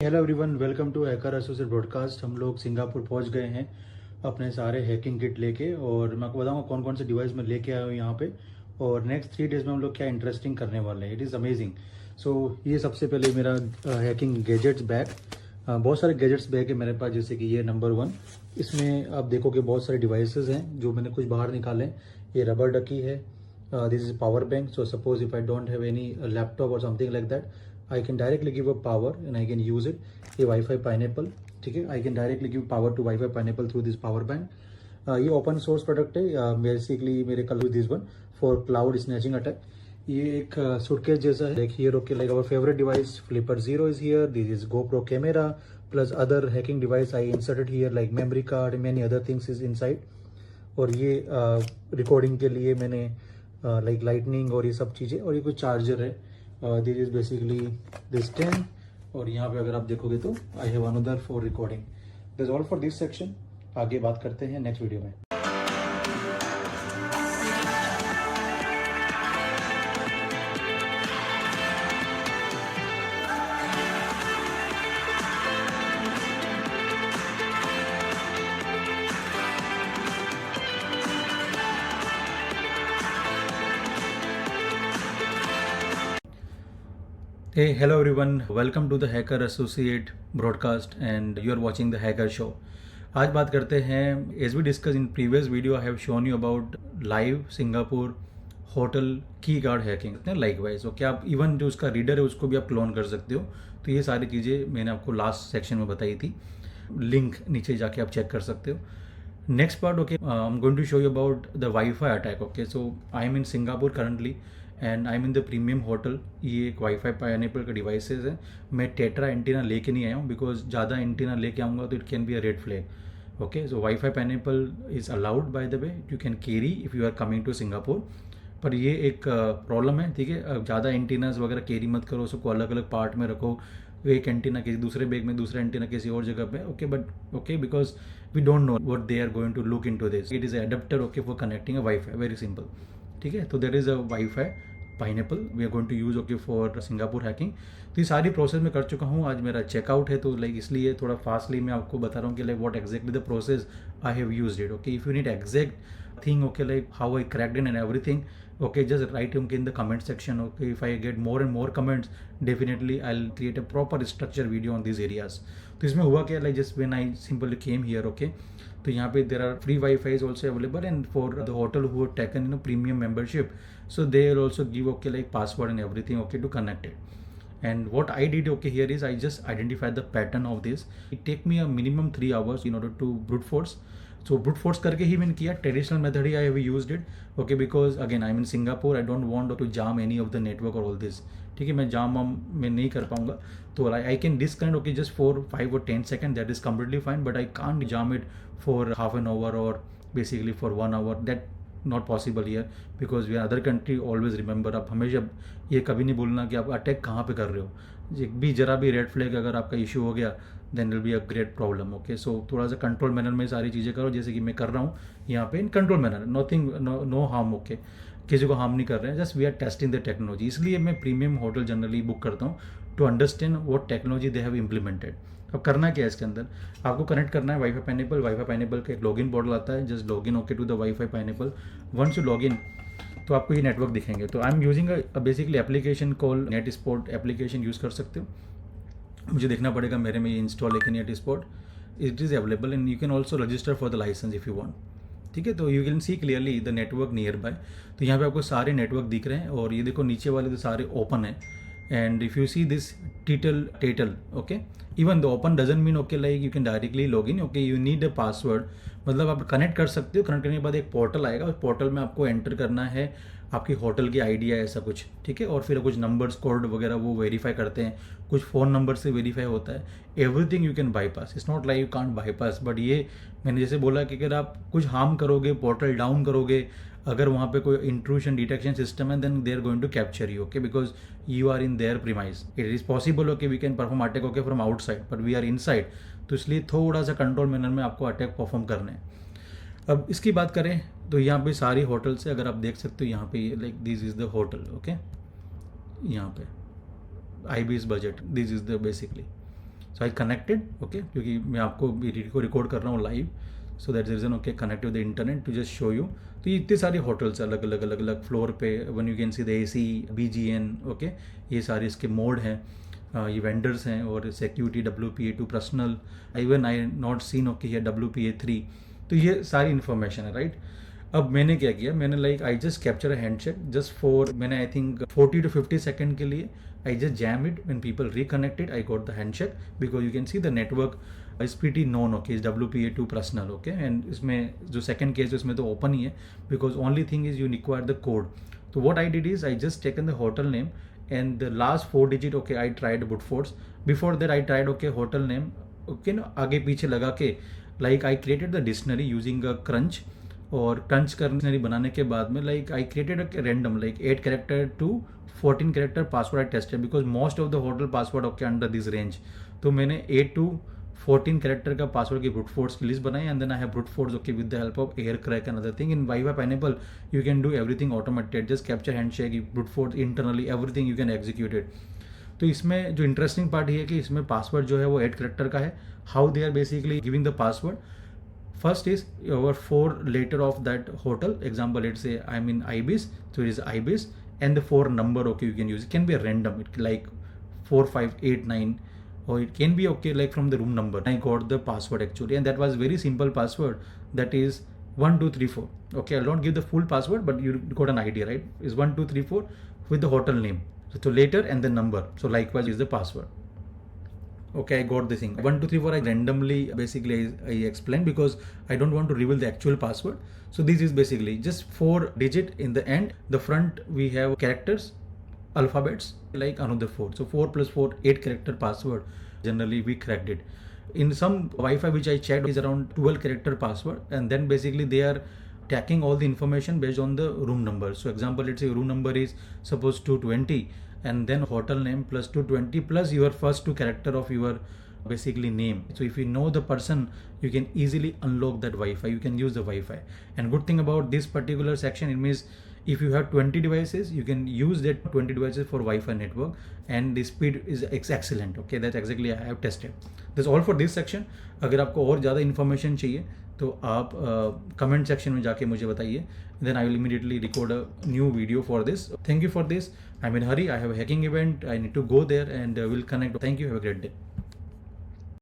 Hello everyone, welcome to hacker associate broadcast. हम लोग Singapore पहुंच गए हैं अपने सारे हैकिंग किट लेके, और मैं आपको बताऊंगा कौन कौन से डिवाइस मैं लेके आया हूँ यहाँ पे, और नेक्स्ट 3 डेज में हम लोग क्या इंटरेस्टिंग करने वाले हैं। It is amazing. सो ये सबसे पहले मेरा हैकिंग गैजेट्स बैग। बहुत सारे गैजेट्स बैग है मेरे पास, जैसे कि ये नंबर 1। इसमें आप देखोगे बहुत सारे डिवाइसेस हैं जो मैंने कुछ बाहर निकाले हैं। ये रबर डकी है। This is power bank. So suppose if I don't have any laptop or something like that, I can directly give a power and I can use it. ये Wi-Fi pineapple, ठीक है। I can directly give power to Wi-Fi pineapple through this power bank. ये open source product है। Basically मेरे कल this one for cloud snatching attack. ये एक suitcase जैसा है। Like here, okay, like our favourite device Flipper Zero is here. This is GoPro camera plus other hacking device I inserted here, like memory card, many other things is inside. और ये recording के लिए मैंने like lightning और ये सब चीज़ें, और ये कुछ चार्जर है। This is basically this 10। और यहाँ पे अगर आप देखोगे तो I have another for recording. This all for this section. आगे बात करते हैं नेक्स्ट वीडियो में। Hey, hello everyone. Welcome to the Hacker Associate broadcast and you are watching the Hacker Show. आज बात करते हैं, as we discussed in previous video, I have shown you about live Singapore hotel की card hacking likewise. Okay, आप even जो उसका reader है उसको भी आप क्लोन कर सकते हो। तो ये सारी चीज़ें मैंने आपको लास्ट सेक्शन में बताई थी। लिंक नीचे जाके आप चेक कर सकते हो। Next part, okay, I am going to show you about the WiFi attack. Okay, so I am in Singapore currently and I am in the premium hotel. ये एक वाईफाई पाइनएप्पल का devices है। मैं tetra antenna लेके नहीं आया हूँ because ज़्यादा एंटीना लेके आऊँगा तो it can be a red flag. Okay, so WiFi Pineapple is allowed by the way, you can carry if you are coming to Singapore. पर ये एक प्रॉब्लम है, ठीक है। ज़्यादा एंटीनाज वगैरह कैरी मत करो, सबको अलग अलग पार्ट में रखो। एक एंटीना किसी दूसरे बैग में, दूसरा एंटीना किसी और जगह पे। Okay, but okay, because we don't know what they are going to look into this. It is adapter, okay, for connecting a WiFi, very simple, ठीक है। तो there is a WiFi Pineapple we are going to use, okay, for Singapore hacking. तो ये सारी process में कर चुका हूँ। आज मेरा चेकआउट है, तो लाइक इसलिए थोड़ा फास्टली मैं आपको बता रहा हूँ कि like what exactly the process I have used it. Okay, if you need exact thing, okay, like how I cracked it and everything, okay, just write them in the comment section. Okay, if I get more and more comments, definitely I'll create a proper structure video on these areas. तो इसमें हुआ क्या, like just when I simply came here, okay, तो यहाँ पे there are free Wi-Fi is also available, and for the hotel who have taken premium membership, so they will also give, okay, like password and everything, okay, to connect it. And what I did, okay, here is I just identified the pattern of this. It take me a minimum 3 hours in order to brute force. So brute force करके ही मैंने किया। Traditional method ही I have used it, okay, because again I am in Singapore, I don't want to jam any of the network और all this, ठीक है। मैं jam में नहीं कर पाऊंगा, तो I can disconnect, okay, just for 5 or 10 seconds, that is completely fine, but I can't jam it for half an hour और basically for 1 hour, that not possible here because we are other country. Always remember, आप हमेशा ये कभी नहीं बोलना कि आप attack कहाँ पे कर रहे हो। एक भी जरा भी रेड फ्लैग अगर आपका इशू हो गया, then will be a great problem. Okay, so थोड़ा सा कंट्रोल मैनर में सारी चीज़ें करो, जैसे कि मैं कर रहा हूँ यहाँ पे, in control manner, nothing, no harm. Okay, किसी को हार्म नहीं कर रहे हैं, just we are testing the technology. इसलिए मैं प्रीमियम होटल जनरली बुक करता हूँ to understand what technology they have implemented. अब करना क्या है इसके अंदर, आपको कनेक्ट करना है वाईफाई पाइनएप्पल। वाईफाई पाइनएप्पल का एक लॉगिन पोर्टल आता है, just login, okay, to the WiFi Pineapple. Once you login तो आपको ये नेटवर्क दिखेंगे। तो I am using basically application call NetSpot application use कर सकते हो। मुझे देखना पड़ेगा मेरे में ये इंस्टॉल है कि NetSpot. It is available and you can also register for the licence if you want, ठीक है। तो you can see clearly the network nearby. तो यहाँ पे आपको सारे नेटवर्क दिख रहे हैं, और ये देखो नीचे वाले तो सारे ओपन है। And if you see this total, okay, even the open doesn't mean, okay, like you can directly log in, okay, you need a password. मतलब आप कनेक्ट कर सकते हो, कनेक्ट करने के बाद एक पोर्टल आएगा, उस पोर्टल में आपको एंटर करना है आपकी होटल की आईडी है, ऐसा कुछ, ठीक है। और फिर कुछ नंबर्स, कोड वगैरह वो वेरीफाई करते हैं, कुछ फ़ोन नंबर से वेरीफाई होता है। Everything you can bypass, it's not like you can't bypass, but ये मैंने जैसे बोला कि अगर आप कुछ हार्म करोगे, पोर्टल डाउन करोगे, अगर वहाँ पे कोई इंट्रूशन डिटेक्शन सिस्टम है, then they are going to capture you, okay, because you are in their premise. It is possible, okay, we can perform attack, okay, from outside, but we are inside. तो इसलिए थोड़ा सा control manner में आपको attack perform करना है। अब इसकी बात करें तो यहाँ पे सारी होटल से अगर आप देख सकते हो, यहाँ पे like this is the hotel, okay, यहाँ पे IB's budget, this is the basically. So I connected, okay, क्योंकि मैं आपको वीडियो को रिकॉर्ड कर रहा हूँ live, so that reason okay connect with the internet to just show you. तो ये इतने सारे होटल्स अलग अलग अलग अलग फ्लोर पे, one you can see the AC, BGN, okay, ये सारे इसके मोड हैं, ये वेंडर्स हैं, और security WPA2 personal, even I not seen okay ये WPA3। तो ये सारी इन्फॉर्मेशन है, राइट। अब मैंने क्या किया, मैंने like I just capture a handshake just for, मैंने आई थिंक 40 to 50 सेकेंड के लिए I just jam it, when people reconnected I got the handshake, because you can see the network is pretty known, okay, is WPA2 personal, okay. And इसमें जो second case इसमें तो open ही है, because only thing is you require the code. तो what I did is I just taken the hotel name and the last 4 digit, okay, I tried brute force. Before that I tried, okay, hotel name, okay, ना आगे पीछे लगा के like I created the dictionary using a crunch, और crunch dictionary बनाने के बाद में like I created a random like 8 character to 14 character password I tested, because most of the hotel password okay under this range. तो मैंने 8 to 14 character का password की brute force की लिस्ट बनाई, and then I have brute force okay with the help of Aircrack and other thing. In WiFi Pineapple you can do everything automated, just capture handshake, brute force internally everything you can execute it. तो इसमें जो interesting part ये है कि इसमें password जो है वो 8 कैरेक्टर का है। How they are basically giving the password, first is your 4 letter of that hotel, example let's say I'm in Ibis, so it is Ibis, and the 4 number, okay, you can use, it can be a random, it like 4 5 8 9, or it can be okay like from the room number. I got the password actually, and that was very simple password, that is 1 2 3 4, okay. I'll not give the full password, but you got an idea, right? Is 1 2 3 4 with the hotel name, so later and the number, so likewise is the password. Okay, I got the thing. 1 2 3 4 I randomly basically I explained, because I don't want to reveal the actual password. So this is basically just 4 digit in the end. The front we have characters, alphabets, like another 4. So 4 plus 4, 8 character password. Generally we cracked it. In some Wi-Fi which I checked is around 12 character password, and then basically they are tracking all the information based on the room number. So example, let's say room number is suppose 220, and then hotel name plus 220 plus your first 2 character of your basically name. So if you know the person, you can easily unlock that Wi-Fi, you can use the Wi-Fi. And good thing about this particular section, it means if you have 20 devices, you can use that 20 devices for Wi-Fi network, and the speed is excellent, okay. That's exactly I have tested. That's all for this section. अगर आपको और ज़्यादा information चाहिए तो आप comment section में जाके मुझे बताइए, then I will immediately record a new video for this. Thank you for this. I'm in hurry, I have a hacking event, I need to go there, and we'll connect. Thank you, have a great day.